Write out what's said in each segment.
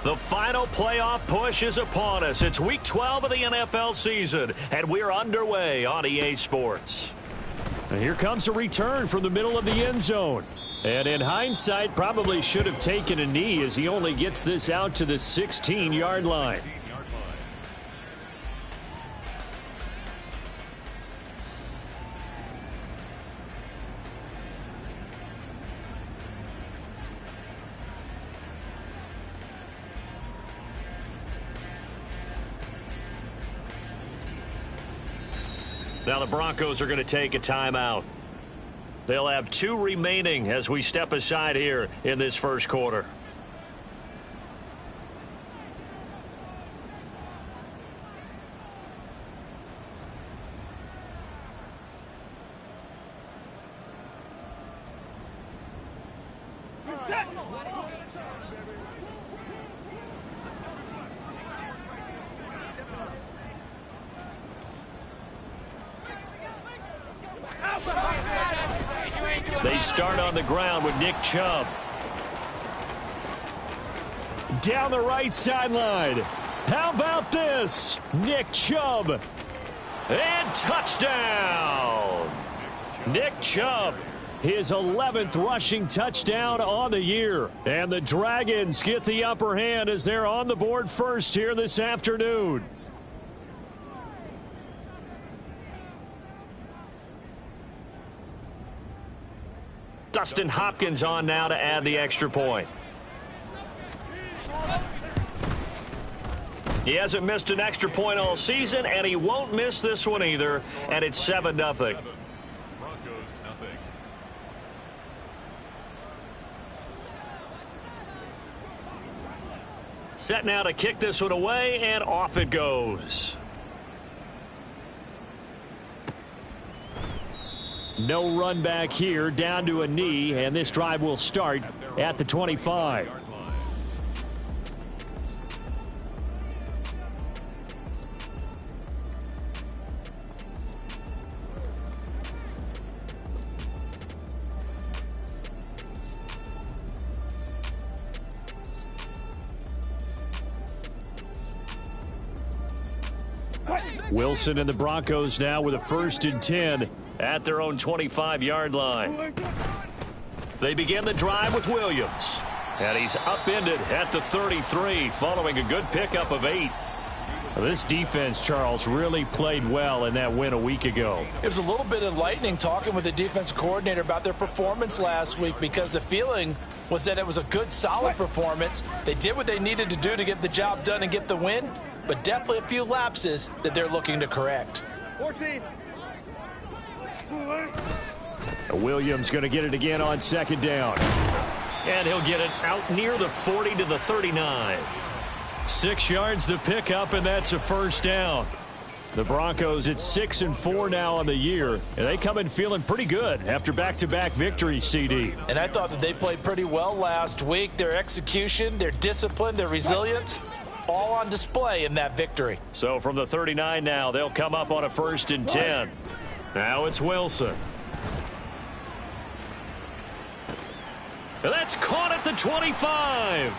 The final playoff push is upon us. It's Week 12 of the NFL season, and we're underway on EA Sports. And here comes a return from the middle of the end zone. And in hindsight, probably should have taken a knee as he only gets this out to the 16-yard line. Now the Broncos are going to take a timeout. They'll have 2 remaining as we step aside here in this first quarter. They start on the ground with Nick Chubb. Down the right sideline. How about this? Nick Chubb. And touchdown! Nick Chubb, his 11th rushing touchdown on the year. And the Dragons get the upper hand as they're on the board first here this afternoon. Dustin Hopkins on now to add the extra point. He hasn't missed an extra point all season, and he won't miss this one either, and it's 7-0. Broncos, Set now to kick this one away, and off it goes. No run back here, down to a knee, and this drive will start at the 25. Wilson and the Broncos now with a 1st and 10. At their own 25-yard line. They begin the drive with Williams. And he's upended at the 33 following a good pickup of 8. This defense, Charles, really played well in that win a week ago. It was a little bit enlightening talking with the defensive coordinator about their performance last week because the feeling was that it was a good, solid performance. They did what they needed to do to get the job done and get the win, but definitely a few lapses that they're looking to correct. 14. Williams going to get it again on 2nd down. And he'll get it out near the 40 to the 39. 6 yards the pickup, and that's a 1st down. The Broncos at 6-4 now on the year, and they come in feeling pretty good after back-to-back victories, CD. And I thought that they played pretty well last week. Their execution, their discipline, their resilience, all on display in that victory. So from the 39 now, they'll come up on a 1st and 10. Now it's Wilson. And that's caught at the 25.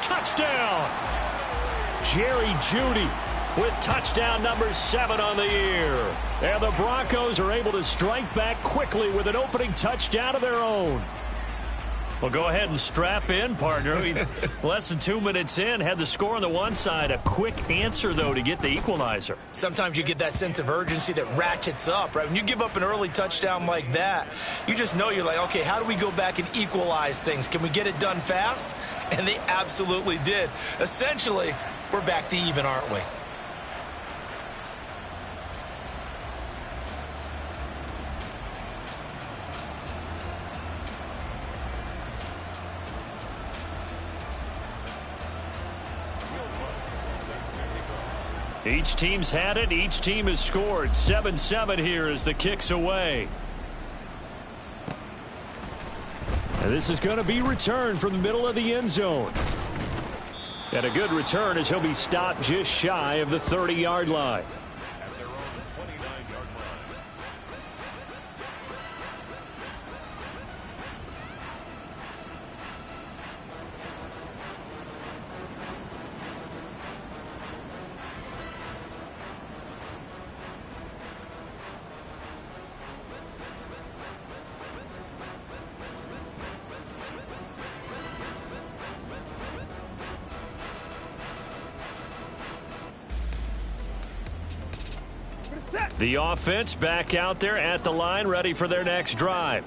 Touchdown. Jerry Jeudy with touchdown number 7 on the year. And the Broncos are able to strike back quickly with an opening touchdown of their own. Well, go ahead and strap in, partner. Less than 2 minutes in, had the score on the one side. A quick answer, though, to get the equalizer. Sometimes you get that sense of urgency that ratchets up, right? When you give up an early touchdown like that, you just know you're like, okay, how do we go back and equalize things? Can we get it done fast? And they absolutely did. Essentially, we're back to even, aren't we? Each team's had it. Each team has scored. 7-7 here as the kick's away. And this is going to be returned from the middle of the end zone. And a good return as he'll be stopped just shy of the 30-yard line. at their own 29-yard line. The offense back out there at the line, ready for their next drive.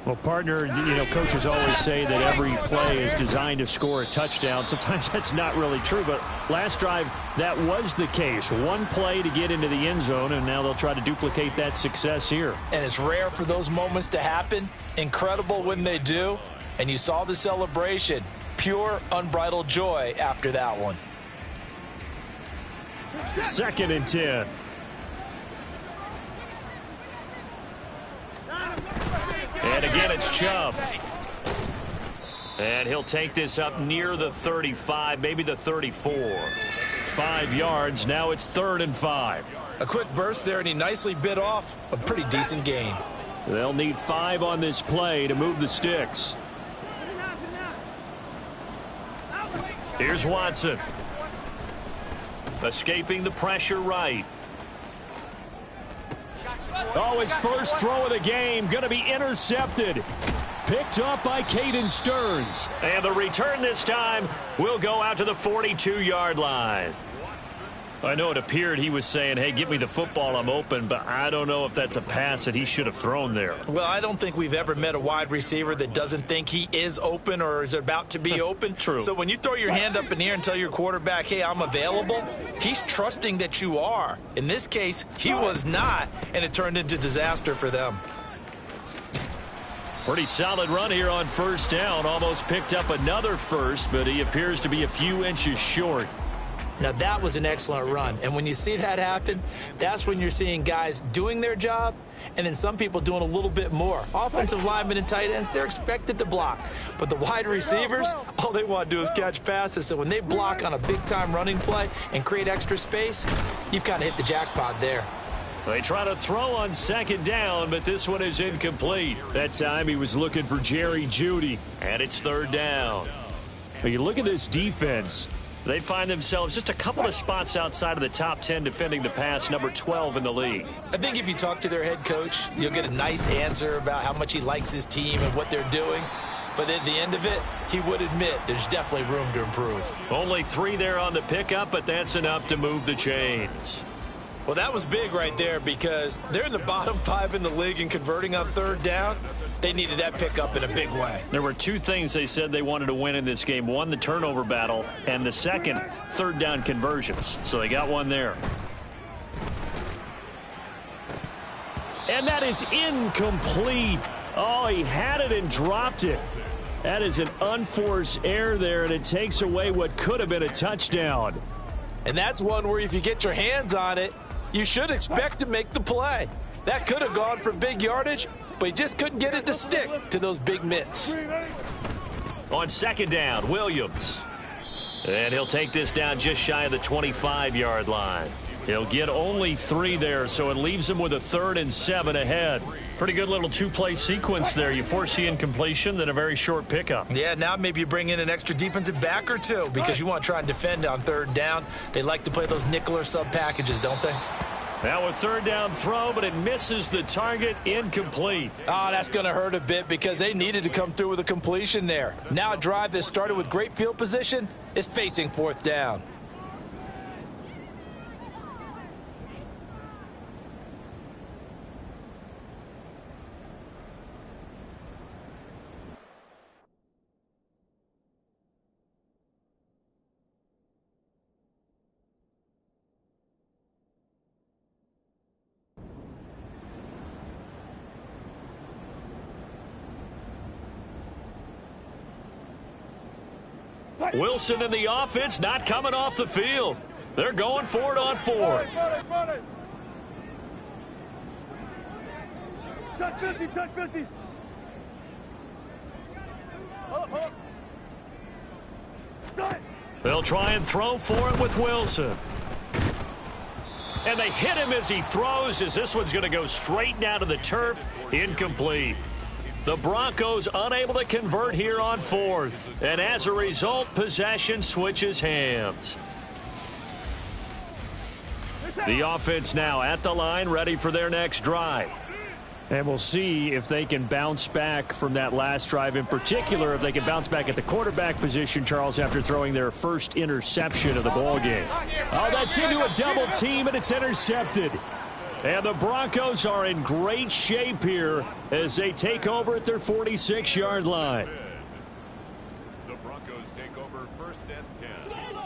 Well, partner, coaches always say that every play is designed to score a touchdown. Sometimes that's not really true, but last drive, that was the case. One play to get into the end zone, and now they'll try to duplicate that success here. And it's rare for those moments to happen. Incredible when they do. And you saw the celebration. Pure, unbridled joy after that one. 2nd and 10. And again, it's Chubb. And he'll take this up near the 35, maybe the 34. 5 yards. Now it's 3rd and 5. A quick burst there, and he nicely bit off a pretty decent gain. They'll need 5 on this play to move the sticks. Here's Watson. Escaping the pressure right. Oh, his first throw of the game going to be intercepted. Picked up by Caden Stearns. And the return this time will go out to the 42-yard line. I know it appeared he was saying, hey, give me the football, I'm open, but I don't know if that's a pass that he should have thrown there. Well, I don't think we've ever met a wide receiver that doesn't think he is open or is about to be open. True. So when you throw your hand up in the air and tell your quarterback, hey, I'm available, he's trusting that you are. In this case, he was not, and it turned into disaster for them. Pretty solid run here on 1st down. Almost picked up another first, but he appears to be a few inches short. Now, that was an excellent run. And when you see that happen, that's when you're seeing guys doing their job and then some people doing a little bit more. Offensive linemen and tight ends, they're expected to block. But the wide receivers, all they want to do is catch passes. So when they block on a big-time running play and create extra space, you've kind of hit the jackpot there. They try to throw on 2nd down, but this one is incomplete. That time he was looking for Jerry Jeudy. And it's 3rd down. But you look at this defense. They find themselves just a couple of spots outside of the top 10 defending the pass, number 12 in the league. I think if you talk to their head coach, you'll get a nice answer about how much he likes his team and what they're doing. But at the end of it, he would admit there's definitely room to improve. Only 3 there on the pickup, but that's enough to move the chains. Well, that was big right there because they're in the bottom 5 in the league and converting on 3rd down. They needed that pickup in a big way. There were 2 things they said they wanted to win in this game. One, the turnover battle, and the second, 3rd down conversions. So they got one there. And that is incomplete. Oh, he had it and dropped it. That is an unforced error there, and it takes away what could have been a touchdown. And that's one where if you get your hands on it, you should expect to make the play. That could have gone for big yardage, but he just couldn't get it to stick to those big mitts. On 2nd down, Williams. And he'll take this down just shy of the 25-yard line. He'll get only 3 there, so it leaves him with a 3rd and 7 ahead. Pretty good little 2-play sequence there. You force the incompletion, then a very short pickup. Yeah, now maybe you bring in an extra defensive back or 2 because you want to try and defend on 3rd down. They like to play those nickel or sub packages, don't they? Now a 3rd down throw, but it misses the target, incomplete. Oh, that's going to hurt a bit because they needed to come through with a completion there. Now a drive that started with great field position is facing 4th down. Wilson and the offense not coming off the field. They're going for it on 4th. Touch 50, touch 50. They'll try and throw for it with Wilson. And they hit him as he throws, as this one's going to go straight down to the turf. Incomplete. The Broncos unable to convert here on 4th. And as a result, possession switches hands. The offense now at the line, ready for their next drive. And we'll see if they can bounce back from that last drive. In particular, if they can bounce back at the quarterback position, Charles, after throwing their first interception of the ballgame. Oh, that's into a double team, and it's intercepted. And the Broncos are in great shape here as they take over at their 46-yard line. The Broncos take over 1st and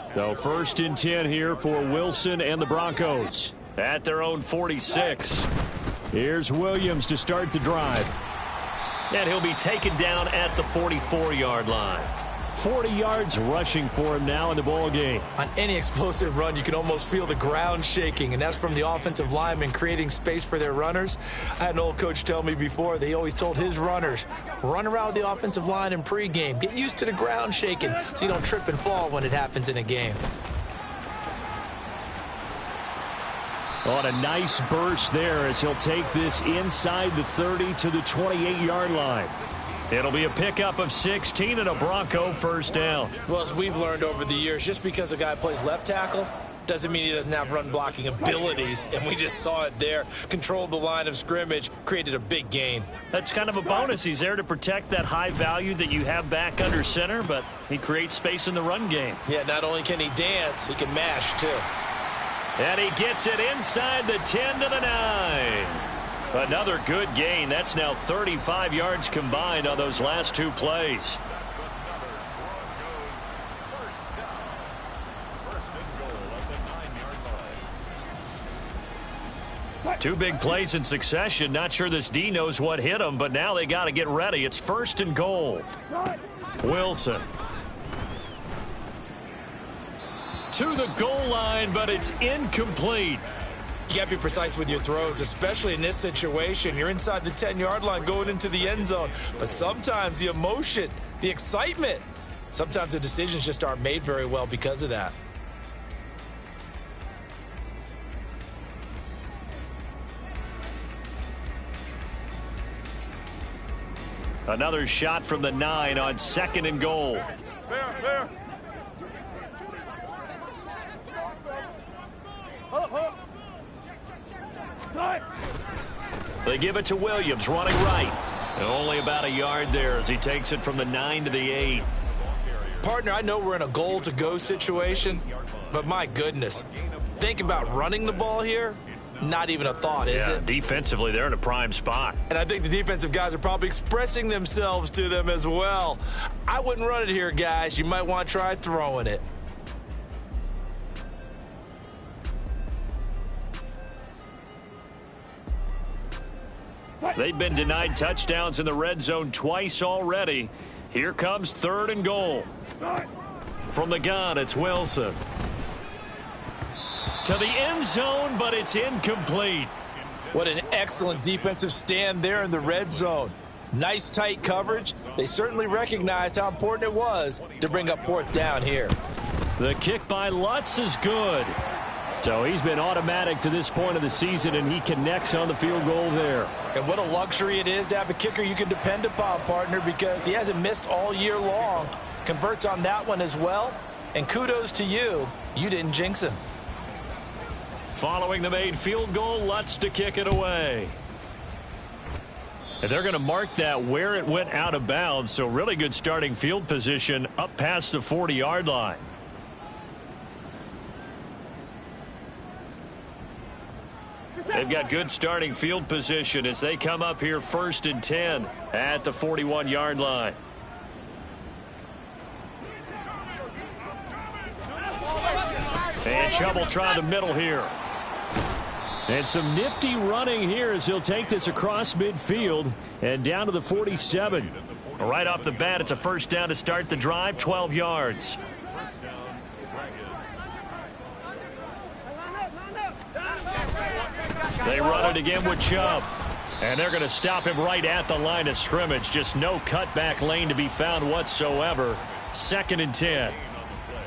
10. So 1st and 10 here for Wilson and the Broncos. At their own 46. Here's Williams to start the drive. And he'll be taken down at the 44-yard line. 40 yards rushing for him now in the ball game. On any explosive run, you can almost feel the ground shaking, and that's from the offensive linemen creating space for their runners. I had an old coach tell me before, they always told his runners, run around the offensive line in pregame. Get used to the ground shaking so you don't trip and fall when it happens in a game. On a nice burst there as he'll take this inside the 30 to the 28-yard line. It'll be a pickup of 16 and a Bronco first down. Well, as we've learned over the years, just because a guy plays left tackle doesn't mean he doesn't have run blocking abilities, and we just saw it there. Controlled the line of scrimmage, created a big gain. That's kind of a bonus. He's there to protect that high value that you have back under center, but he creates space in the run game. Yeah, not only can he dance, he can mash too. And he gets it inside the 10 to the 9. Another good gain. That's now 35 yards combined on those last two plays. Two big plays in succession. Not sure this D knows what hit him, but now they got to get ready. It's 1st and goal. Wilson. To the goal line, but it's incomplete. You got to be precise with your throws, especially in this situation. You're inside the 10-yard line going into the end zone. But sometimes the emotion, the excitement, sometimes the decisions just aren't made very well because of that. Another shot from the 9 on 2nd and goal. There. They give it to Williams, running right. And only about a yard there as he takes it from the 9 to the 8. Partner, I know we're in a goal-to-go situation, but my goodness, think about running the ball here. Not even a thought, is it? Defensively, they're in a prime spot. And I think the defensive guys are probably expressing themselves to them as well. I wouldn't run it here, guys. You might want to try throwing it. They've been denied touchdowns in the red zone twice already. Here comes 3rd and goal. From the gun, it's Wilson. To the end zone, but it's incomplete. What an excellent defensive stand there in the red zone. Nice tight coverage. They certainly recognized how important it was to bring up 4th down here. The kick by Lutz is good. So he's been automatic to this point of the season, and he connects on the field goal there. And what a luxury it is to have a kicker you can depend upon, partner, because he hasn't missed all year long. Converts on that one as well. And kudos to you. You didn't jinx him. Following the made field goal, Lutz to kick it away. And they're going to mark that where it went out of bounds, so really good starting field position up past the 40-yard line. They've got good starting field position as they come up here 1st and 10 at the 41-yard line. And Chubb try the middle here. And some nifty running here as he'll take this across midfield and down to the 47. Right off the bat, it's a 1st down to start the drive, 12 yards. They run it again with Chubb. And they're going to stop him right at the line of scrimmage. Just no cutback lane to be found whatsoever. 2nd and 10.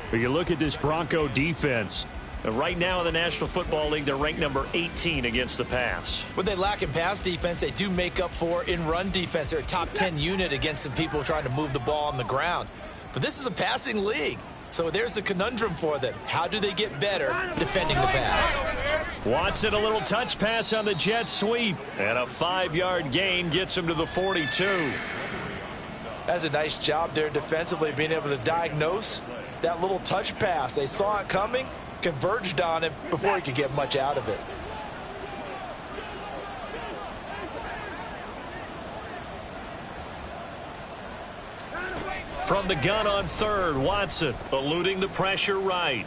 But you look at this Bronco defense. Right now in the National Football League, they're ranked number 18 against the pass. What they lack in pass defense, they do make up for in run defense. They're a top 10 unit against the people trying to move the ball on the ground. But this is a passing league. So there's the conundrum for them. How do they get better defending the pass? Watson, a little touch pass on the jet sweep. And a 5-yard gain gets him to the 42. That's a nice job there defensively, being able to diagnose that little touch pass. They saw it coming, converged on him before he could get much out of it. From the gun on third, Watson eluding the pressure right.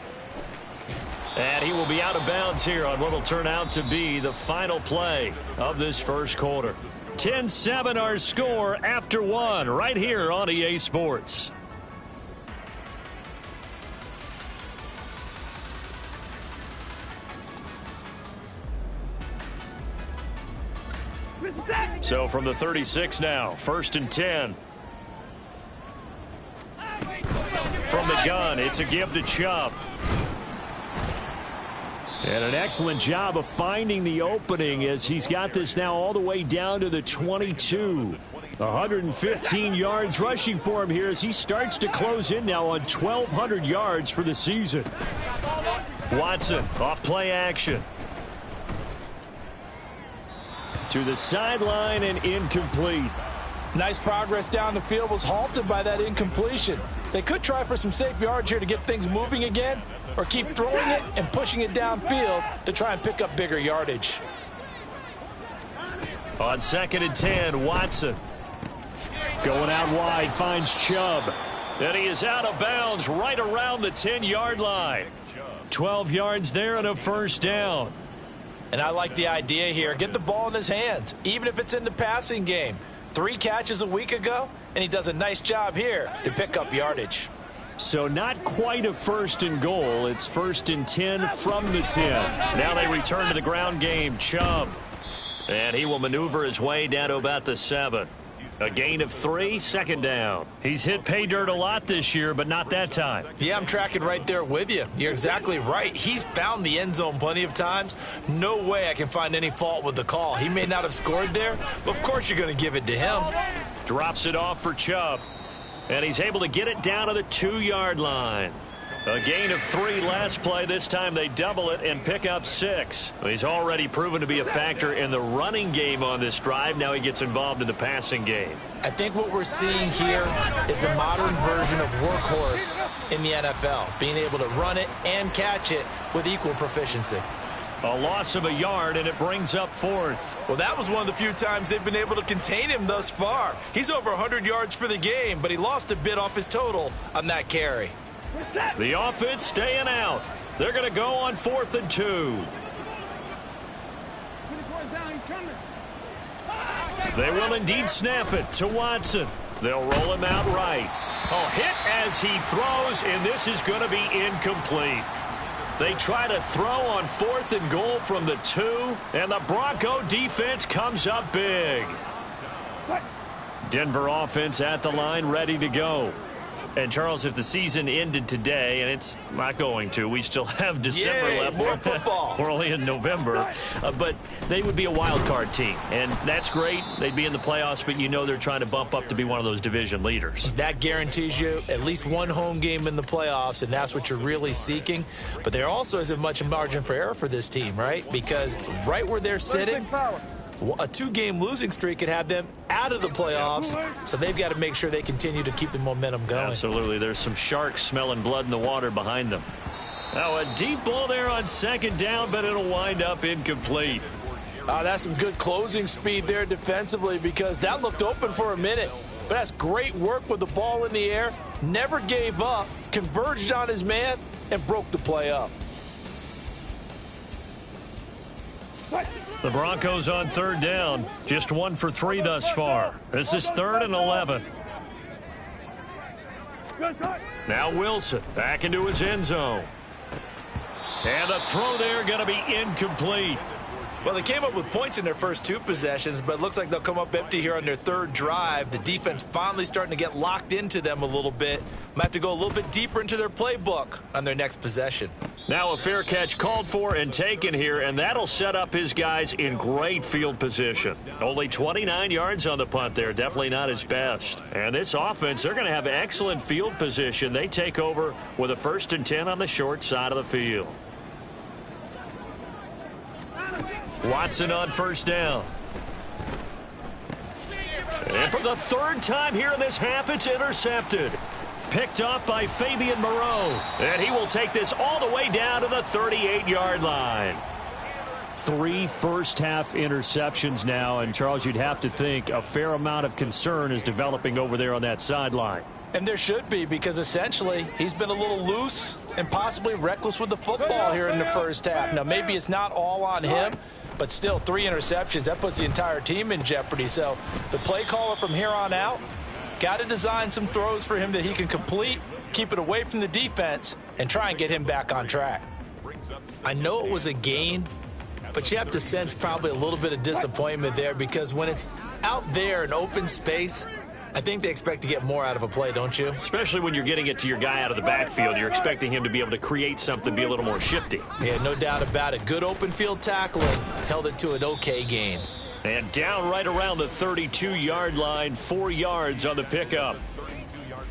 And he will be out of bounds here on what will turn out to be the final play of this first quarter. 10-7 our score after one right here on EA Sports. So from the 36 now, 1st and 10. From the gun, it's a give to Chubb. And an excellent job of finding the opening as he's got this now all the way down to the 22. 115 yards rushing for him here as he starts to close in now on 1,200 yards for the season. Watson off play action. To the sideline and incomplete. Nice progress down the field, was halted by that incompletion. They could try for some safe yards here to get things moving again, or keep throwing it and pushing it downfield to try and pick up bigger yardage. On 2nd and 10, Watson. Going out wide, finds Chubb. And he is out of bounds right around the 10-yard line. 12 yards there and a first down. And I like the idea here. Get the ball in his hands, even if it's in the passing game. 3 catches a week ago, and he does a nice job here to pick up yardage. So not quite a 1st and goal. It's 1st and 10 from the 10. Now they return to the ground game. Chubb. And he will maneuver his way down to about the 7. A gain of 3, 2nd down. He's hit pay dirt a lot this year, but not that time. Yeah, I'm tracking right there with you. You're exactly right. He's found the end zone plenty of times. No way I can find any fault with the call. He may not have scored there, but of course you're going to give it to him. Drops it off for Chubb. And he's able to get it down to the 2-yard line. A gain of 3 last play. This time they double it and pick up 6. He's already proven to be a factor in the running game on this drive. Now he gets involved in the passing game. I think what we're seeing here is the modern version of workhorse in the NFL, being able to run it and catch it with equal proficiency. A loss of a yard, and it brings up 4th. Well, that was one of the few times they've been able to contain him thus far. He's over 100 yards for the game, but he lost a bit off his total on that carry. The offense staying out. They're going to go on 4th and 2. They will indeed snap it to Watson. They'll roll him out right. Oh, hit as he throws, and this is going to be incomplete. They try to throw on 4th and goal from the 2, and the Bronco defense comes up big. Denver offense at the line, ready to go. And, Charles, if the season ended today, and it's not going to, we still have December left. More football. We're only in November. But they would be a wild card team, and that's great. They'd be in the playoffs, but you know they're trying to bump up to be one of those division leaders. That guarantees you at least one home game in the playoffs, and that's what you're really seeking. But there also isn't much margin for error for this team, right? Because right where they're sitting, a 2-game losing streak could have them out of the playoffs, so they've got to make sure they continue to keep the momentum going. Absolutely. There's some sharks smelling blood in the water behind them. Now a deep ball there on 2nd down, but it'll wind up incomplete. That's some good closing speed there defensively, because that looked open for a minute. But that's great work with the ball in the air. Never gave up, converged on his man, and broke the play up. The Broncos on 3rd down. Just 1 for 3 thus far. This is 3rd and 11. Now Wilson back into his end zone. And the throw there going to be incomplete. Well, they came up with points in their first 2 possessions, but it looks like they'll come up empty here on their 3rd drive. The defense finally starting to get locked into them a little bit. Might have to go a little bit deeper into their playbook on their next possession. Now a fair catch called for and taken here, and that'll set up his guys in great field position. Only 29 yards on the punt there. Definitely not his best. And this offense, they're going to have excellent field position. They take over with a 1st and 10 on the short side of the field. Watson on 1st down. And for the 3rd time here in this half, it's intercepted. Picked off by Fabian Moreau. And he will take this all the way down to the 38-yard line. 3 first-half interceptions now, and, Charles, you'd have to think a fair amount of concern is developing over there on that sideline. And there should be, because essentially he's been a little loose and possibly reckless with the football here in the first half. Now, maybe it's not all on him, but still 3 interceptions. That puts the entire team in jeopardy. So the play caller from here on out got to design some throws for him that he can complete, keep it away from the defense, and try and get him back on track. I know it was a gain, but you have to sense probably a little bit of disappointment there, because when it's out there in open space, I think they expect to get more out of a play, don't you? Especially when you're getting it to your guy out of the backfield. You're expecting him to be able to create something, be a little more shifty. Yeah, no doubt about it. Good open field tackling held it to an okay gain. And down right around the 32-yard line, 4 yards on the pickup.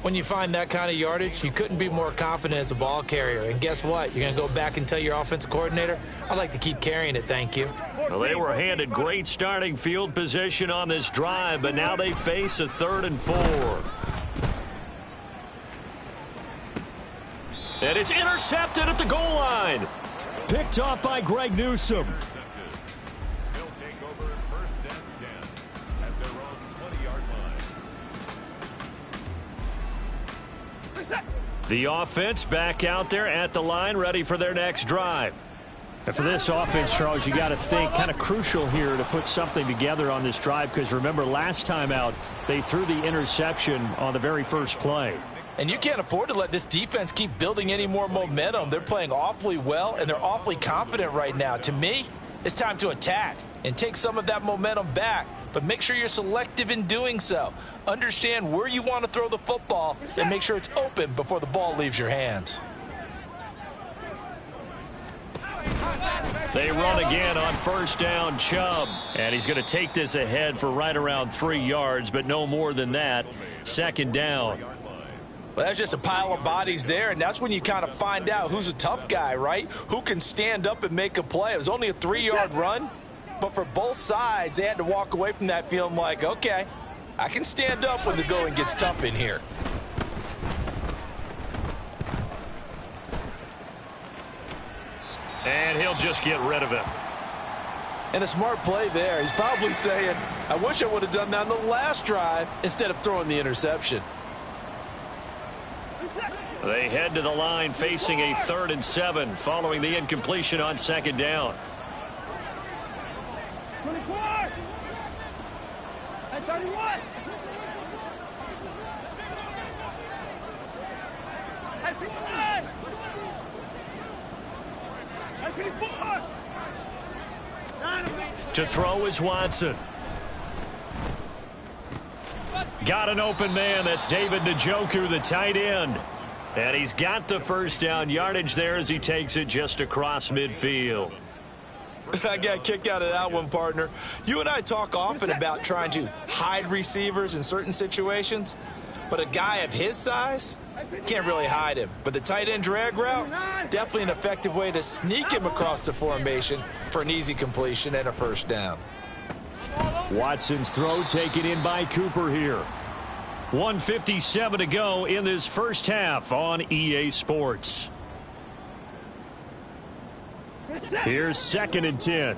When you find that kind of yardage, you couldn't be more confident as a ball carrier. And guess what? You're going to go back and tell your offensive coordinator, I'd like to keep carrying it, thank you. Well, they were handed great starting field position on this drive, but now they face a 3rd and 4. And it's intercepted at the goal line. Picked off by Greg Newsome. They'll take over 1st and 10 at their own 20-yard line. The offense back out there at the line, ready for their next drive. And for this offense, Charles, you got to think kind of crucial here to put something together on this drive, because remember last time out they threw the interception on the very first play. And you can't afford to let this defense keep building any more momentum. They're playing awfully well, and they're awfully confident right now. To me, it's time to attack and take some of that momentum back, but make sure you're selective in doing so. Understand where you want to throw the football and make sure it's open before the ball leaves your hands. They run again on 1st down, Chubb. And he's going to take this ahead for right around 3 yards, but no more than that. 2nd down. Well, that's just a pile of bodies there, and that's when you kind of find out who's a tough guy, right? Who can stand up and make a play. It was only a 3-yard run, but for both sides, they had to walk away from that feeling like, okay, I can stand up when the going gets tough in here. And he'll just get rid of it. And a smart play there. He's probably saying, I wish I would have done that on the last drive instead of throwing the interception. They head to the line facing a 3rd and 7 following the incompletion on 2nd down. 24 and 31 and 55 and 54. To throw is Watson. Got an open man. That's David Njoku, the tight end. And he's got the 1st down yardage there as he takes it just across midfield. I got a kick out of that one, partner. You and I talk often about trying to hide receivers in certain situations, but a guy of his size can't really hide him. But the tight end drag route, definitely an effective way to sneak him across the formation for an easy completion and a 1st down. Watson's throw taken in by Cooper here. 1:57 to go in this first half on EA Sports. Here's 2nd and 10.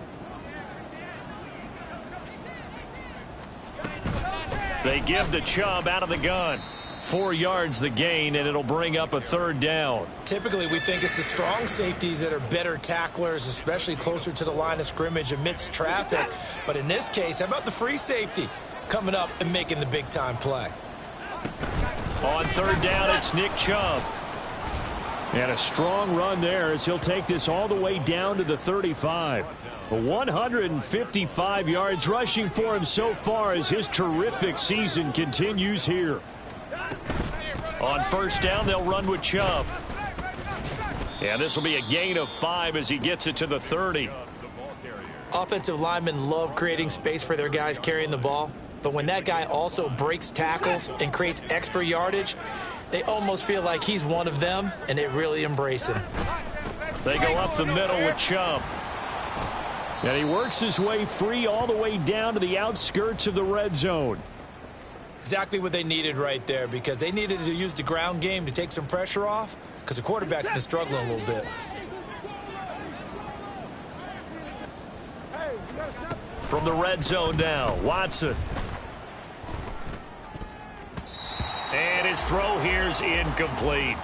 They give the Chubb out of the gun. 4 yards the gain, and it'll bring up a 3rd down. Typically, we think it's the strong safeties that are better tacklers, especially closer to the line of scrimmage amidst traffic. But in this case, how about the free safety coming up and making the big-time play? On 3rd down, it's Nick Chubb. And a strong run there as he'll take this all the way down to the 35. 155 yards rushing for him so far as his terrific season continues here. On 1st down, they'll run with Chubb. And this will be a gain of 5 as he gets it to the 30. Offensive linemen love creating space for their guys carrying the ball, but when that guy also breaks tackles and creates extra yardage, they almost feel like he's one of them, and they really embrace him. They go up the middle with Chubb. And he works his way free all the way down to the outskirts of the red zone. Exactly what they needed right there, because they needed to use the ground game to take some pressure off, because the quarterback's been struggling a little bit. From the red zone now, Watson. And his throw here's incomplete.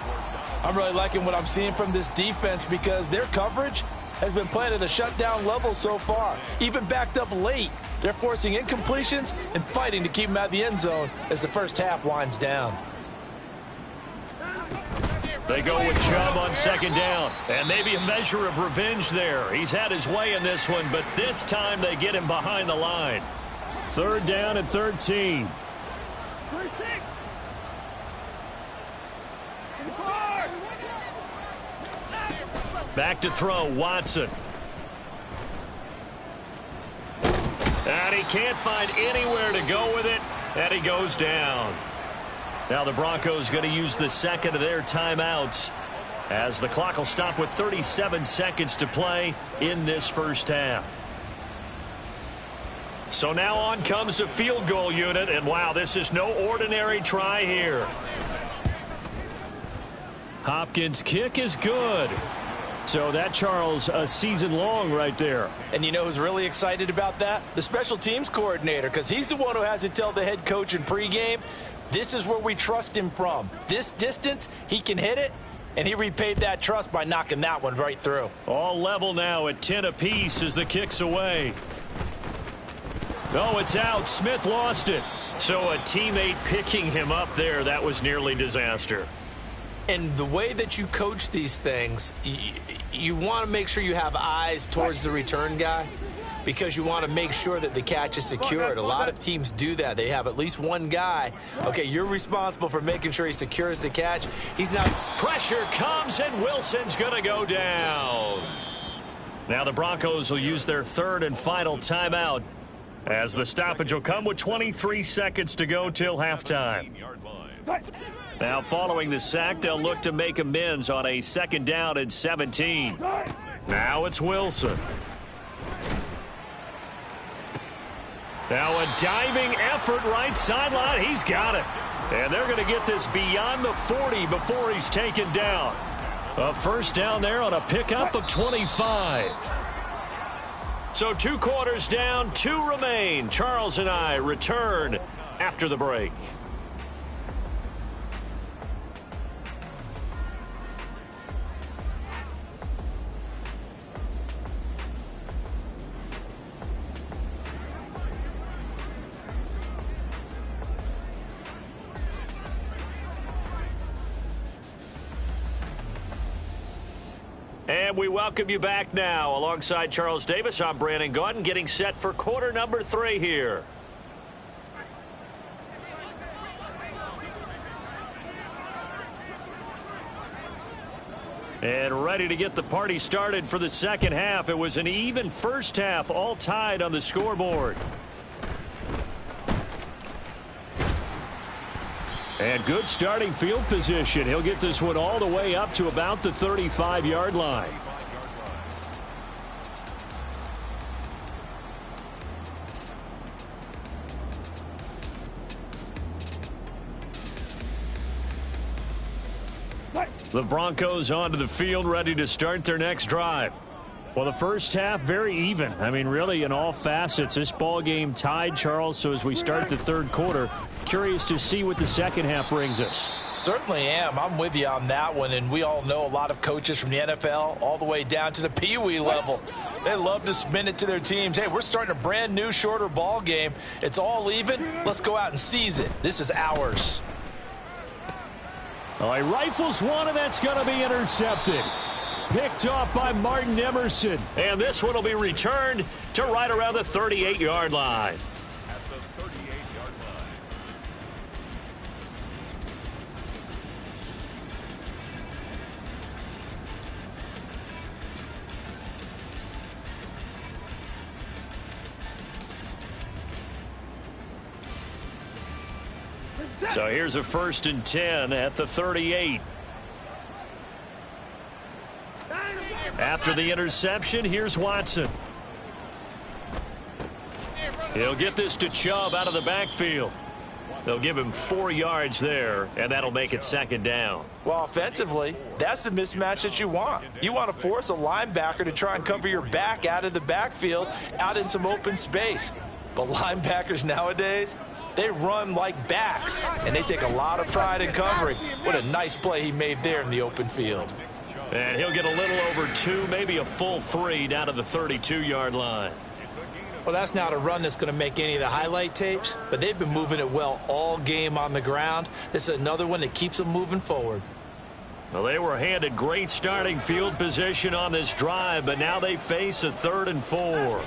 I'm really liking what I'm seeing from this defense because their coverage has been playing at a shutdown level so far. Even backed up late, they're forcing incompletions and fighting to keep them out of the end zone as the first half winds down. They go with Chubb on second down. And maybe a measure of revenge there. He's had his way in this one, but this time they get him behind the line. Third down and 13. Back to throw, Watson. And he can't find anywhere to go with it, and he goes down. Now the Broncos going to use the second of their timeouts as the clock will stop with 37 seconds to play in this first half. So now on comes the field goal unit, and wow, this is no ordinary try here. Hopkins' kick is good. So that, Charles, a season long right there. And you know who's really excited about that? The special teams coordinator, because he's the one who has to tell the head coach in pregame, this is where we trust him from. This distance, he can hit it, and he repaid that trust by knocking that one right through. All level now at 10 apiece as the kick's away. Oh, it's out. Smith lost it. So a teammate picking him up there, that was nearly disaster. And the way that you coach these things, you want to make sure you have eyes towards the return guy because you want to make sure that the catch is secured. A lot of teams do that. They have at least one guy. Okay, you're responsible for making sure he secures the catch. He's not. Pressure comes, and Wilson's going to go down. Now the Broncos will use their third and final timeout as the stoppage will come with 23 seconds to go till halftime. Now following the sack, they'll look to make amends on a second down and 17. Now it's Wilson. Now a diving effort right sideline. He's got it. And they're going to get this beyond the 40 before he's taken down. A first down there on a pickup of 25. So 2 quarters down, 2 remain. Charles and I return after the break. And we welcome you back now. Alongside Charles Davis, I'm Brandon Gaudin, getting set for quarter number 3 here. And ready to get the party started for the second half. It was an even first half, all tied on the scoreboard. And good starting field position. He'll get this one all the way up to about the 35-yard line. The Broncos onto the field, ready to start their next drive. Well, the first half, very even. I mean, really, in all facets, this ball game tied, Charles. So as we start the third quarter, curious to see what the second half brings us. Certainly am. I'm with you on that one. And we all know a lot of coaches from the NFL all the way down to the Pee Wee level. They love to spin it to their teams. Hey, we're starting a brand new, shorter ball game. It's all even. Let's go out and seize it. This is ours. Oh, he rifles one, and that's going to be intercepted. Picked off by Martin Emerson. And this one will be returned to right around the 38-yard line. At the 38-yard line. So here's a 1st and 10 at the 38. After the interception, here's Watson. He'll get this to Chubb out of the backfield. They'll give him 4 yards there, and that'll make it second down. Well, offensively, that's the mismatch that you want. You want to force a linebacker to try and cover your back out of the backfield, out in some open space. But linebackers nowadays, They run like backs, and they take a lot of pride in covering. What a nice play he made there in the open field. And he'll get a little over 2, maybe a full 3 down to the 32-yard line. Well, that's not a run that's going to make any of the highlight tapes, but they've been moving it well all game on the ground. This is another one that keeps them moving forward. Well, they were handed great starting field position on this drive, but now they face a 3rd and 4.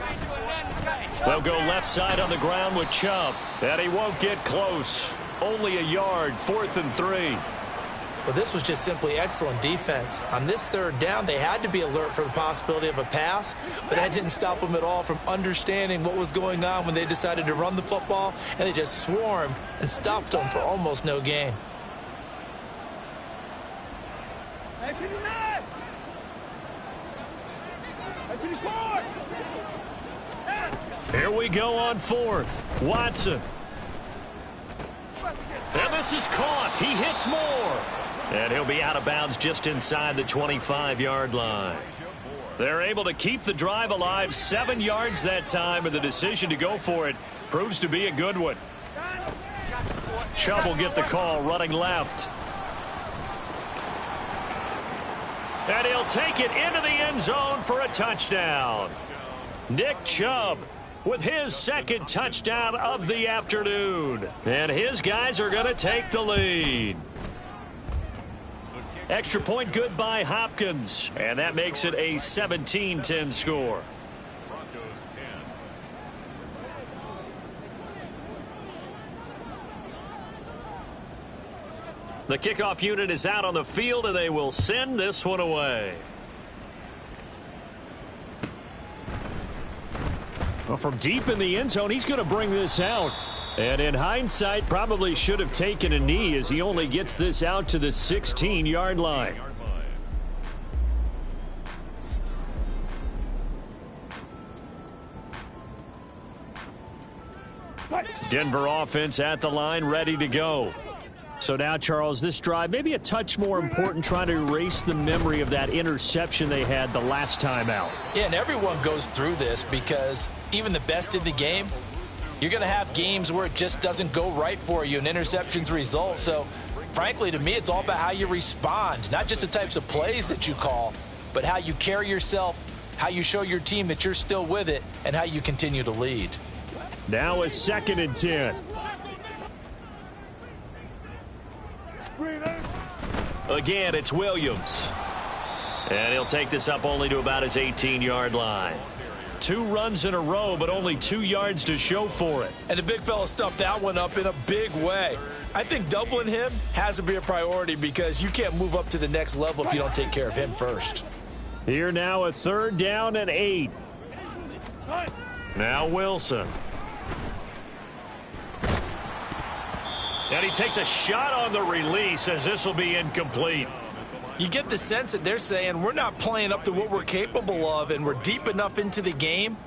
They'll go left side on the ground with Chubb, and he won't get close. Only a yard, 4th and 3. Well, this was just simply excellent defense. On this 3rd down, they had to be alert for the possibility of a pass, but that didn't stop them at all from understanding what was going on when they decided to run the football, and they just swarmed and stopped them for almost no gain. Here we go on 4th. Watson. And this is caught. He hits more. And he'll be out of bounds just inside the 25-yard line. They're able to keep the drive alive, 7 yards that time, and the decision to go for it proves to be a good one. Chubb will get the call running left. And he'll take it into the end zone for a touchdown. Nick Chubb with his 2nd touchdown of the afternoon. And his guys are going to take the lead. Extra point good by Hopkins. And that makes it a 17-10 score. The kickoff unit is out on the field, and they will send this one away. Well, from deep in the end zone, he's going to bring this out. And in hindsight, probably should have taken a knee as he only gets this out to the 16-yard line. Denver offense at the line, ready to go. So now, Charles, this drive maybe a touch more important, trying to erase the memory of that interception they had the last time out. Yeah, and everyone goes through this because even the best in the game, you're going to have games where it just doesn't go right for you and interceptions result. So, frankly, to me, it's all about how you respond, not just the types of plays that you call, but how you carry yourself, how you show your team that you're still with it, and how you continue to lead. Now a 2nd and 10. Again, it's Williams. And he'll take this up only to about his 18-yard line. 2 runs in a row, but only 2 yards to show for it. And the big fella stuffed that one up in a big way. I think doubling him has to be a priority because you can't move up to the next level if you don't take care of him first. Here now a 3rd down and 8. Now Wilson. And he takes a shot on the release as this will be incomplete. You get the sense that they're saying we're not playing up to what we're capable of, and we're deep enough into the game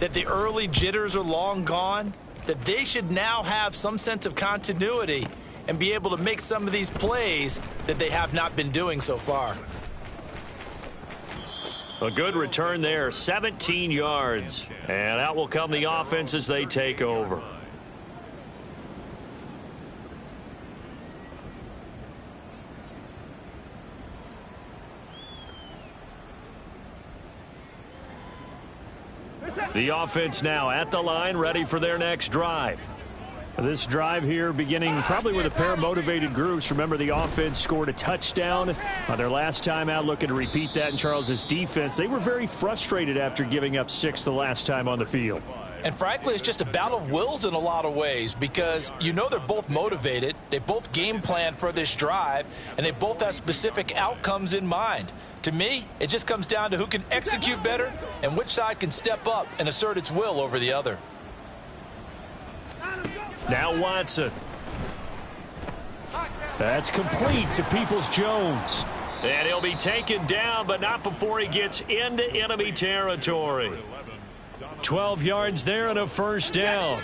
that the early jitters are long gone, that they should now have some sense of continuity and be able to make some of these plays that they have not been doing so far. A good return there, 17 yards. And out will come the offense as they take over. The offense now at the line, ready for their next drive. This drive here beginning probably with a pair of motivated groups. Remember, the offense scored a touchdown on their last time out, looking to repeat that in Charles's defense. They were very frustrated after giving up 6 the last time on the field. And frankly, it's just a battle of wills in a lot of ways because you know they're both motivated, they both game plan for this drive, and they both have specific outcomes in mind. To me, it just comes down to who can execute better and which side can step up and assert its will over the other. Now Watson. That's complete to Peoples-Jones. And he'll be taken down, but not before he gets into enemy territory. 12 yards there and a 1st down.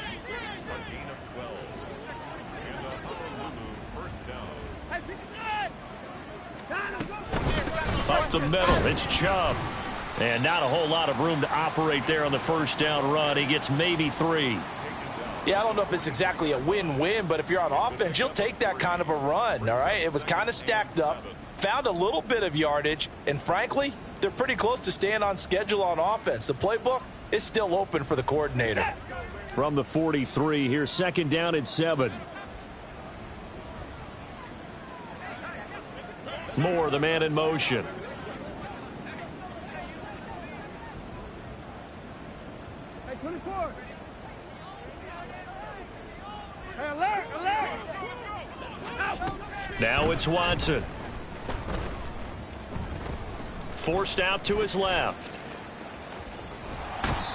Up the middle, it's Chubb. And not a whole lot of room to operate there on the 1st down run. He gets maybe 3. Yeah, I don't know if it's exactly a win-win, but if you're on offense, you'll take that kind of a run, all right? It was kind of stacked up, found a little bit of yardage, and frankly, they're pretty close to staying on schedule on offense. The playbook is still open for the coordinator. From the 43, here's second down and 7. Moore, the man in motion. Hey, 24. Hey, alert, alert. Now it's Watson. Forced out to his left.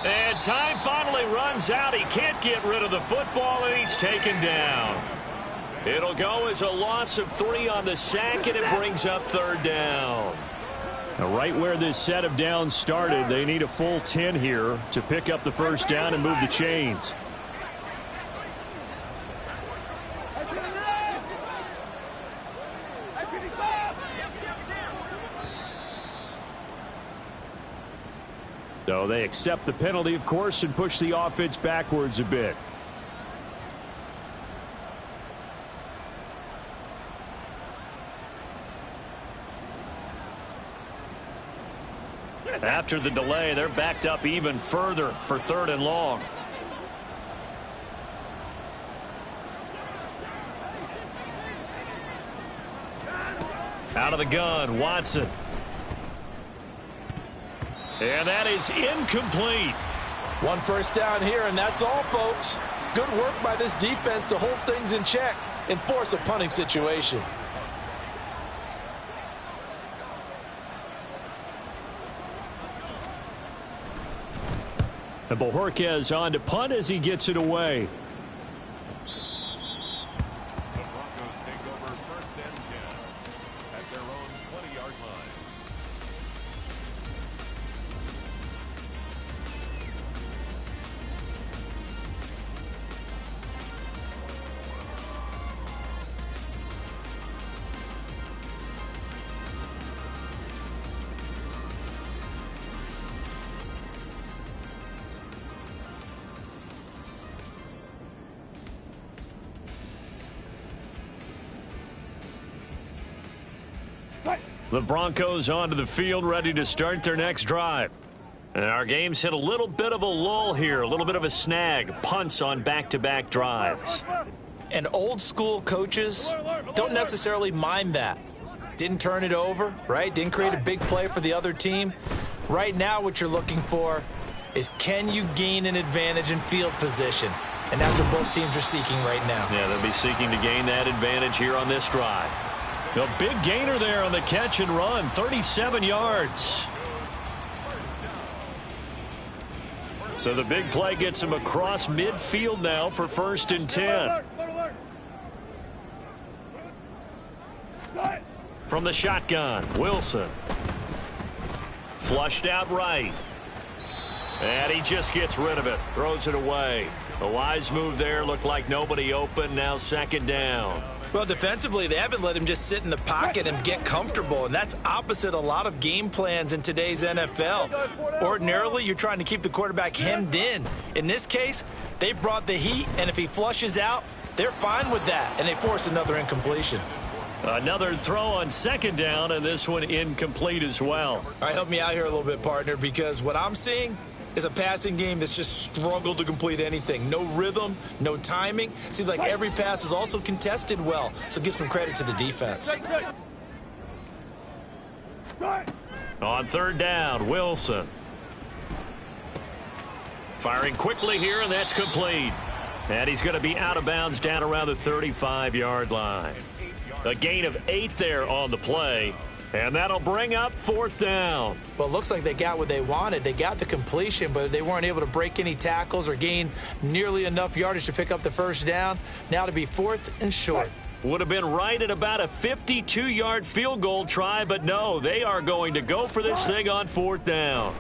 And time finally runs out. He can't get rid of the football, and he's taken down. It'll go as a loss of 3 on the sack, and it brings up third down. Now, right where this set of downs started, they need a full 10 here to pick up the first down and move the chains. So they accept the penalty, of course, and push the offense backwards a bit. After the delay, they're backed up even further for third and long. Out of the gun, Watson. And that is incomplete. One first down here, and that's all, folks. Good work by this defense to hold things in check and force a punting situation. And Bojorquez on to punt as he gets it away. The Broncos take over first and 10 at their own 20-yard line. The Broncos onto the field, ready to start their next drive. And our game's hit a little bit of a lull here, a little bit of a snag. Punts on back-to-back drives. And old school coaches don't necessarily mind that. Didn't turn it over, right? Didn't create a big play for the other team. Right now what you're looking for is, can you gain an advantage in field position? And that's what both teams are seeking right now. Yeah, they'll be seeking to gain that advantage here on this drive. A big gainer there on the catch and run, 37 yards. So the big play gets him across midfield now for first and 10. From the shotgun, Wilson. Flushed out right. And he just gets rid of it, throws it away. A wise move there, looked like nobody open, now second down. Well, defensively, they haven't let him just sit in the pocket and get comfortable, and that's opposite a lot of game plans in today's NFL. Ordinarily, you're trying to keep the quarterback hemmed in. In this case, they brought the heat, and if he flushes out, they're fine with that, and they force another incompletion. Another throw on second down, and this one incomplete as well. All right, help me out here a little bit, partner, because what I'm seeing is a passing game that's just struggled to complete anything. No rhythm, no timing. Seems like every pass is also contested well, so give some credit to the defense. On third down, Wilson. Firing quickly here, and that's complete. And he's going to be out of bounds down around the 35-yard line. A gain of 8 there on the play. And that'll bring up fourth down. Well, it looks like they got what they wanted. They got the completion, but they weren't able to break any tackles or gain nearly enough yardage to pick up the first down. Now to be fourth and short. Would have been right at about a 52-yard field goal try, but no, they are going to go for this thing on fourth down.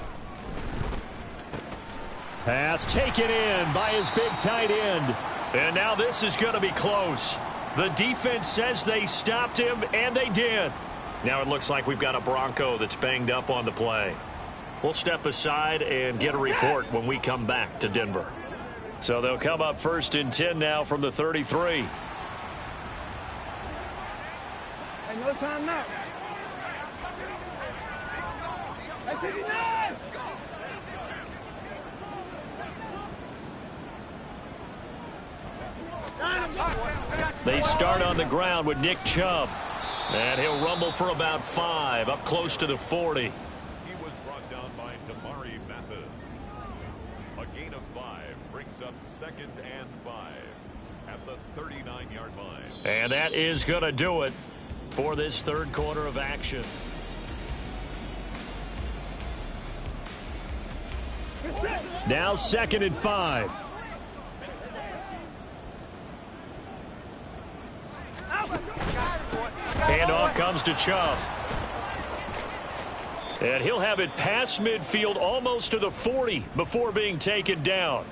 Pass taken in by his big tight end. And now this is going to be close. The defense says they stopped him, and they did. Now it looks like we've got a Bronco that's banged up on the play. We'll step aside and get a report when we come back to Denver. So they'll come up 1st and 10 now from the 33. Hey, no time out. Hey, 59! They start on the ground with Nick Chubb. And he'll rumble for about 5, up close to the 40. He was brought down by Damari Mathis. A gain of 5 brings up 2nd and 5 at the 39-yard line. And that is going to do it for this third quarter of action. Now 2nd and 5. Handoff comes to Chubb. And he'll have it past midfield almost to the 40 before being taken down.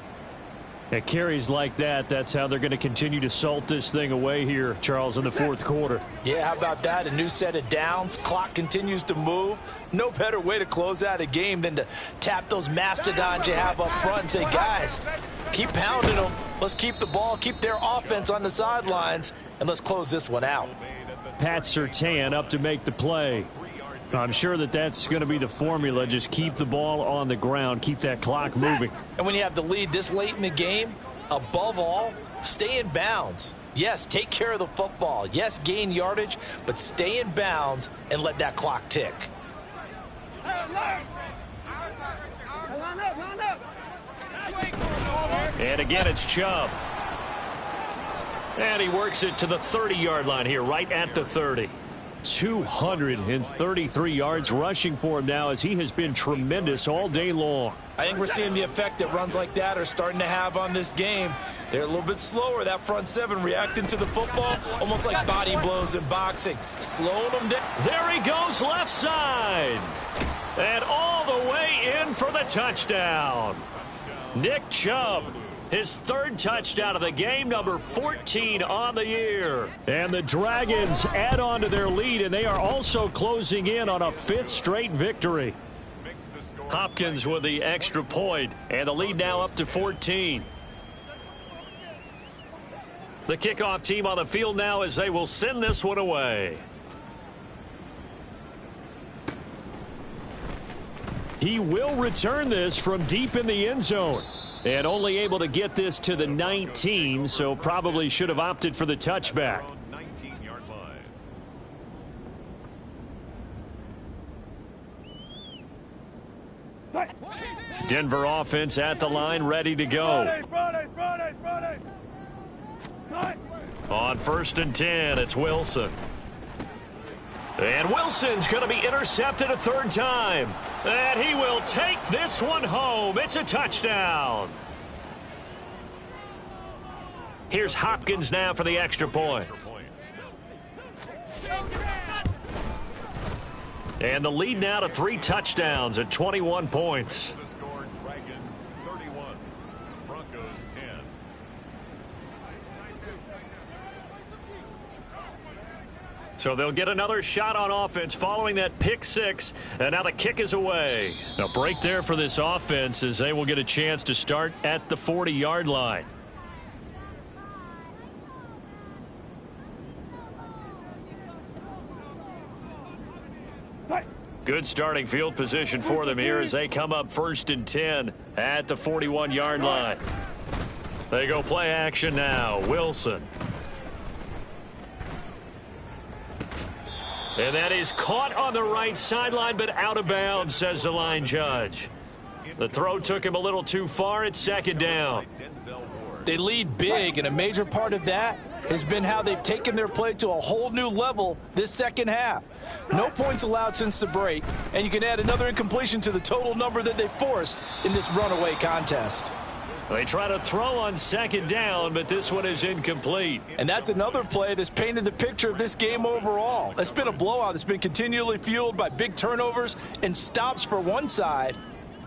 At carries like that, that's how they're going to continue to salt this thing away here, Charles, in the fourth quarter. Yeah, how about that? A new set of downs. Clock continues to move. No better way to close out a game than to tap those mastodons you have up front and say, guys, keep pounding them. Let's keep the ball, keep their offense on the sidelines, and let's close this one out. Pat Surtain up to make the play. I'm sure that that's going to be the formula. Just keep the ball on the ground. Keep that clock moving. And when you have the lead this late in the game, above all, stay in bounds. Yes, take care of the football. Yes, gain yardage, but stay in bounds and let that clock tick. And again, it's Chubb. And he works it to the 30-yard line here, right at the 30. 233 yards rushing for him now, as he has been tremendous all day long. I think we're seeing the effect that runs like that are starting to have on this game. They're a little bit slower, that front seven, reacting to the football, almost like body blows in boxing, slowing them down. There he goes, left side. And all the way in for the touchdown. Nick Chubb, his 3rd touchdown of the game, number 14 on the year. And the Dragons add on to their lead, and they are also closing in on a 5th straight victory. Hopkins with the extra point, and the lead now up to 14. The kickoff team on the field now as they will send this one away. He will return this from deep in the end zone. And only able to get this to the 19, so probably should have opted for the touchback. 19-yard line. Denver offense at the line, ready to go. On 1st and 10, it's Wilson. And Wilson's going to be intercepted a 3rd time. And he will take this one home. It's a touchdown. Here's Hopkins now for the extra point. And the lead now to 3 touchdowns at 21 points. The score, Dragons 31, Broncos 10. So they'll get another shot on offense following that pick 6. And now the kick is away. A break there for this offense as they will get a chance to start at the 40-yard line. Good starting field position for them here as they come up 1st and 10 at the 41-yard line. They go play action now. Wilson. And that is caught on the right sideline, but out of bounds, says the line judge. The throw took him a little too far. It's 2nd down. They lead big, and a major part of that has been how they've taken their play to a whole new level this second half. No points allowed since the break, and you can add another incompletion to the total number that they forced in this runaway contest. They try to throw on 2nd down, but this one is incomplete. And that's another play that's painted the picture of this game overall. It's been a blowout that's been continually fueled by big turnovers and stops for one side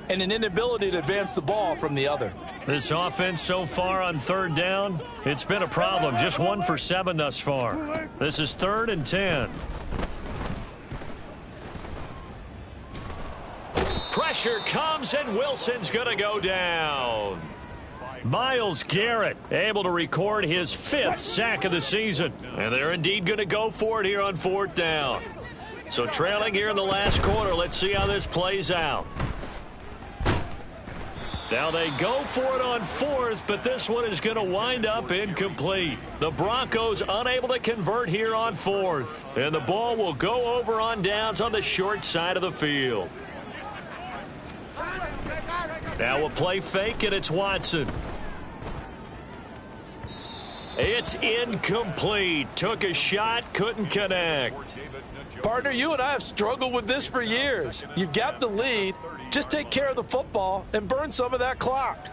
and an inability to advance the ball from the other. This offense so far on 3rd down, it's been a problem. Just 1 for 7 thus far. This is 3rd and 10. Pressure comes, and Wilson's going to go down. Myles Garrett able to record his 5th sack of the season. And they're indeed going to go for it here on 4th down. So trailing here in the last quarter. Let's see how this plays out. Now they go for it on 4th, but this one is going to wind up incomplete. The Broncos unable to convert here on 4th. And the ball will go over on downs on the short side of the field. Now we'll play fake, and it's Watson. It's incomplete. Took a shot, couldn't connect. Partner, you and I have struggled with this for years. You've got the lead. Just take care of the football and burn some of that clock.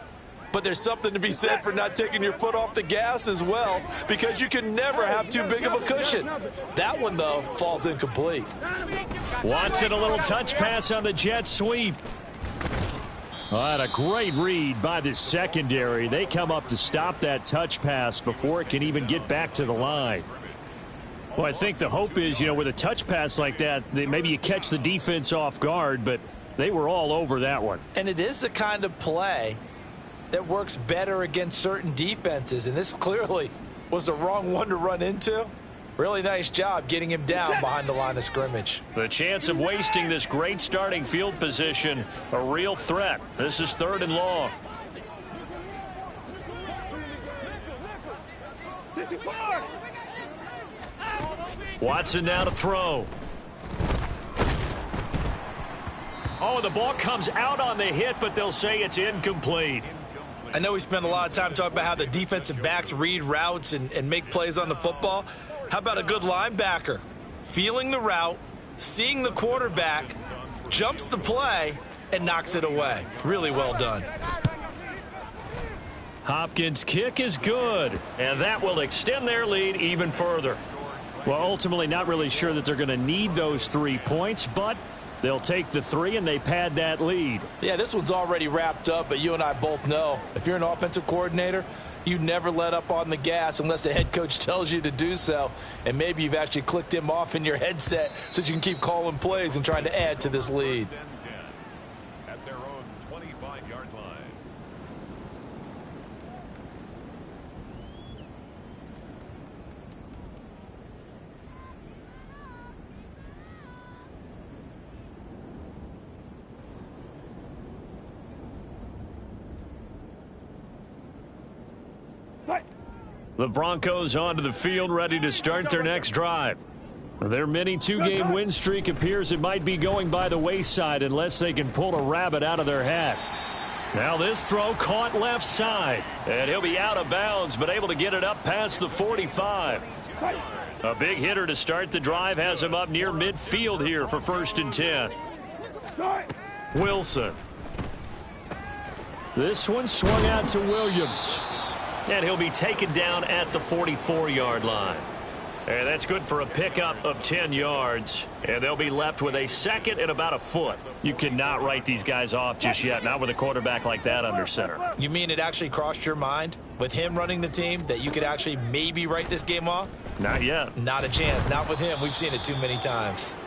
But there's something to be said for not taking your foot off the gas as well, because you can never have too big of a cushion. That one, though, falls incomplete. Watson, a little touch pass on the jet sweep. What a great read by the secondary. They come up to stop that touch pass before it can even get back to the line. Well, I think the hope is, with a touch pass like that, maybe you catch the defense off guard, but they were all over that one. And it is the kind of play that works better against certain defenses, and this clearly was the wrong one to run into. Really nice job getting him down behind the line of scrimmage. The chance of wasting this great starting field position, a real threat. This is 3rd and long. Watson now to throw. Oh, the ball comes out on the hit, but they'll say it's incomplete. I know we spent a lot of time talking about how the defensive backs read routes and make plays on the football. How about a good linebacker? Feeling the route, seeing the quarterback, jumps the play, and knocks it away. Really well done. Hopkins' kick is good, and that will extend their lead even further. Well, ultimately not really sure that they're going to need those 3 points, but they'll take the 3 and they pad that lead. Yeah, this one's already wrapped up, but you and I both know if you're an offensive coordinator, you never let up on the gas unless the head coach tells you to do so. And maybe you've actually clicked him off in your headset so you can keep calling plays and trying to add to this lead. At their own 25-yard line. The Broncos onto the field, ready to start their next drive. Their mini 2-game win streak appears it might be going by the wayside unless they can pull a rabbit out of their hat. Now this throw caught left side, and he'll be out of bounds, but able to get it up past the 45. A big hitter to start the drive has him up near midfield here for 1st and 10. Wilson. This one swung out to Williams. And he'll be taken down at the 44-yard line. And that's good for a pickup of 10 yards. And they'll be left with a 2nd and about a foot. You cannot write these guys off just yet, not with a quarterback like that under center. You mean it actually crossed your mind with him running the team that you could actually maybe write this game off? Not yet. Not a chance. Not with him. We've seen it too many times.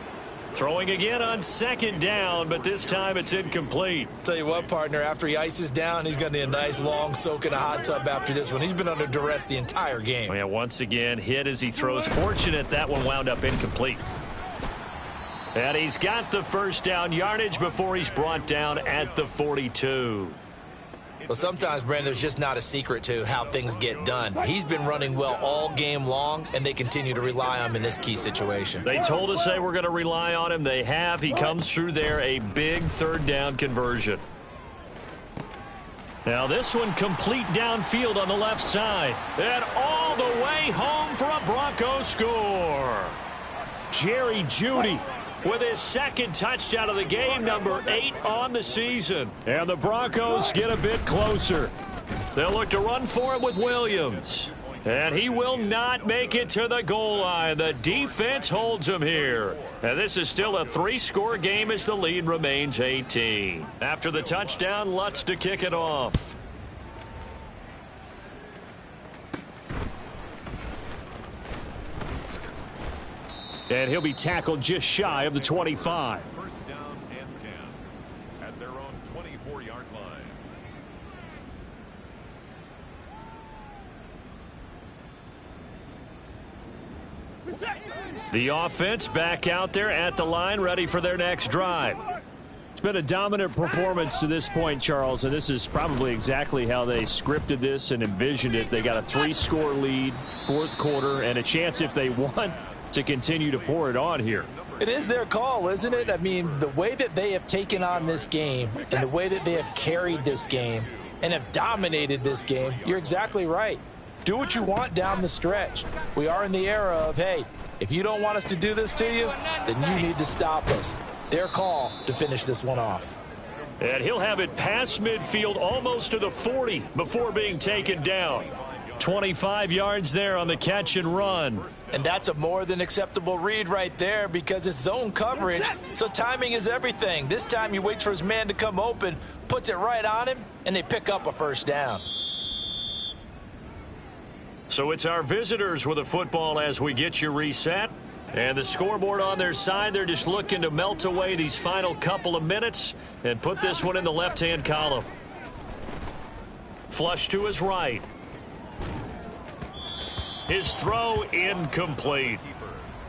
Throwing again on 2nd down, but this time it's incomplete. Tell you what, partner, after he ices down, he's going to need a nice long soak in a hot tub after this one. He's been under duress the entire game. Yeah, once again, hit as he throws. Fortunate that one wound up incomplete. And he's got the 1st down yardage before he's brought down at the 42. Well, sometimes, Brandon, there's just not a secret to how things get done. He's been running well all game long, and they continue to rely on him in this key situation. They told us they were going to rely on him. They have. He comes through there, a big 3rd down conversion. Now this one complete downfield on the left side. And all the way home for a Broncos score. Jerry Jeudy with his 2nd touchdown of the game, number 8 on the season. And the Broncos get a bit closer. They'll look to run for it with Williams. And he will not make it to the goal line. The defense holds him here. And this is still a 3-score game as the lead remains 18. After the touchdown, Lutz to kick it off. And he'll be tackled just shy of the 25. 1st down and 10 at their own 24-yard line. The offense back out there at the line, ready for their next drive. It's been a dominant performance to this point, Charles, and this is probably exactly how they scripted this and envisioned it. They got a 3-score lead, fourth quarter, and a chance, if they want, to continue to pour it on here. It is their call, isn't it? I mean, the way that they have taken on this game and the way that they have carried this game and have dominated this game, you're exactly right. Do what you want down the stretch. We are in the era of, hey, if you don't want us to do this to you, then you need to stop us. Their call to finish this one off. And he'll have it past midfield almost to the 40 before being taken down. 25 yards there on the catch and run. And that's a more than acceptable read right there because it's zone coverage, so timing is everything. This time he waits for his man to come open, puts it right on him, and they pick up a first down. So it's our visitors with a football as we get you reset. And the scoreboard on their side, they're just looking to melt away these final couple of minutes and put this one in the left-hand column. Flush to his right. His throw incomplete.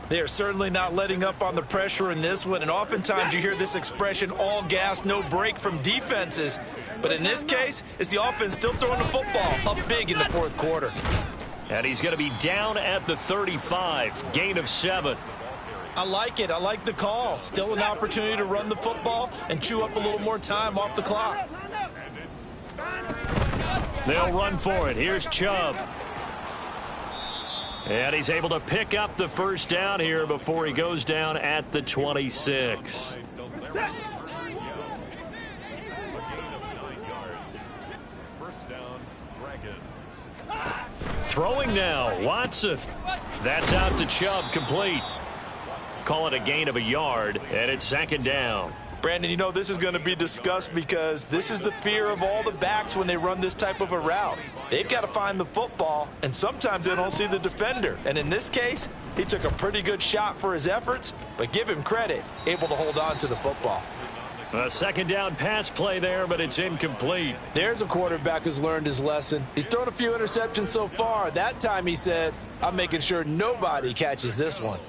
They are certainly not letting up on the pressure in this one, and oftentimes you hear this expression, all gas, no break from defenses. But in this case, it's the offense still throwing the football up big in the fourth quarter. And he's going to be down at the 35, gain of 7. I like it. I like the call. Still an opportunity to run the football and chew up a little more time off the clock. They'll run for it. Here's Chubb. And he's able to pick up the first down here before he goes down at the 26. Throwing now, Watson. That's out to Chubb, complete. Call it a gain of a yard, and it's second down. Brandon, you know this is going to be discussed because this is the fear of all the backs when they run this type of a route. They've got to find the football, and sometimes they don't see the defender. And in this case, he took a pretty good shot for his efforts, but give him credit, able to hold on to the football. A second down pass play there, but it's incomplete. There's a quarterback who's learned his lesson. He's thrown a few interceptions so far. That time he said, I'm making sure nobody catches this one.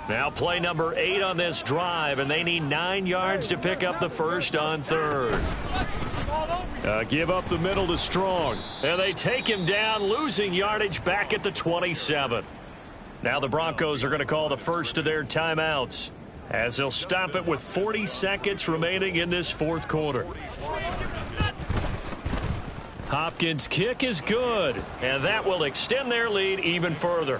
Now play number 8 on this drive, and they need 9 yards to pick up the first on third. Give up the middle to Strong. And they take him down, losing yardage back at the 27. Now the Broncos are going to call the first of their timeouts, as they'll stop it with 40 seconds remaining in this fourth quarter. Hopkins' kick is good, and that will extend their lead even further.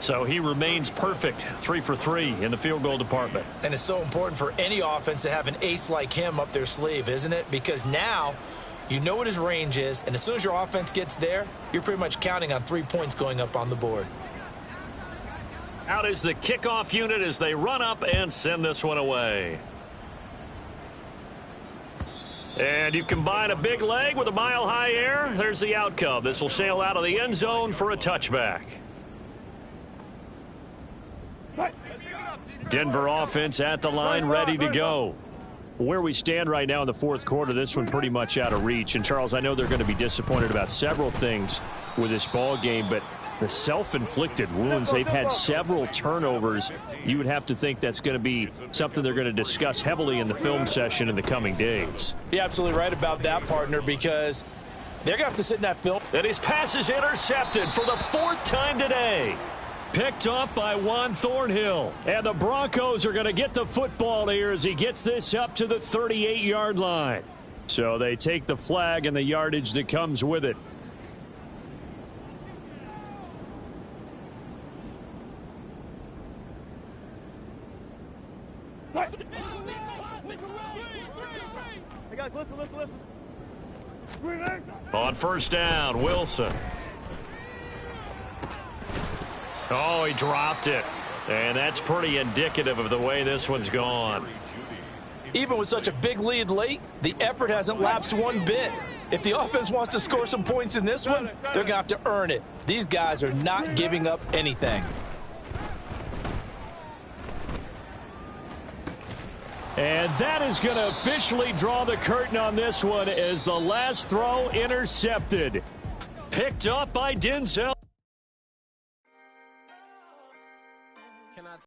So he remains perfect, 3 for 3 in the field goal department. And it's so important for any offense to have an ace like him up their sleeve, isn't it? Because now you know what his range is, and as soon as your offense gets there, you're pretty much counting on 3 points going up on the board. Out is the kickoff unit as they run up and send this one away. And you combine a big leg with a mile-high air, there's the outcome. This will sail out of the end zone for a touchback. Denver offense at the line, ready to go. Where we stand right now in the fourth quarter, this one pretty much out of reach. And, Charles, I know they're going to be disappointed about several things with this ball game, but the self-inflicted wounds, they've had several turnovers. You would have to think that's going to be something they're going to discuss heavily in the film session in the coming days. You're absolutely right about that, partner, because they're going to have to sit in that film. And his pass is intercepted for the 4th time today. Picked up by Juan Thornhill. And the Broncos are going to get the football here as he gets this up to the 38-yard line. So they take the flag and the yardage that comes with it. Hey guys, listen. On first down, Wilson. Oh, he dropped it. And that's pretty indicative of the way this one's gone. Even with such a big lead late, the effort hasn't lapsed one bit. If the offense wants to score some points in this one, they're going to have to earn it. These guys are not giving up anything. And that is going to officially draw the curtain on this one as the last throw intercepted. Picked up by Denzel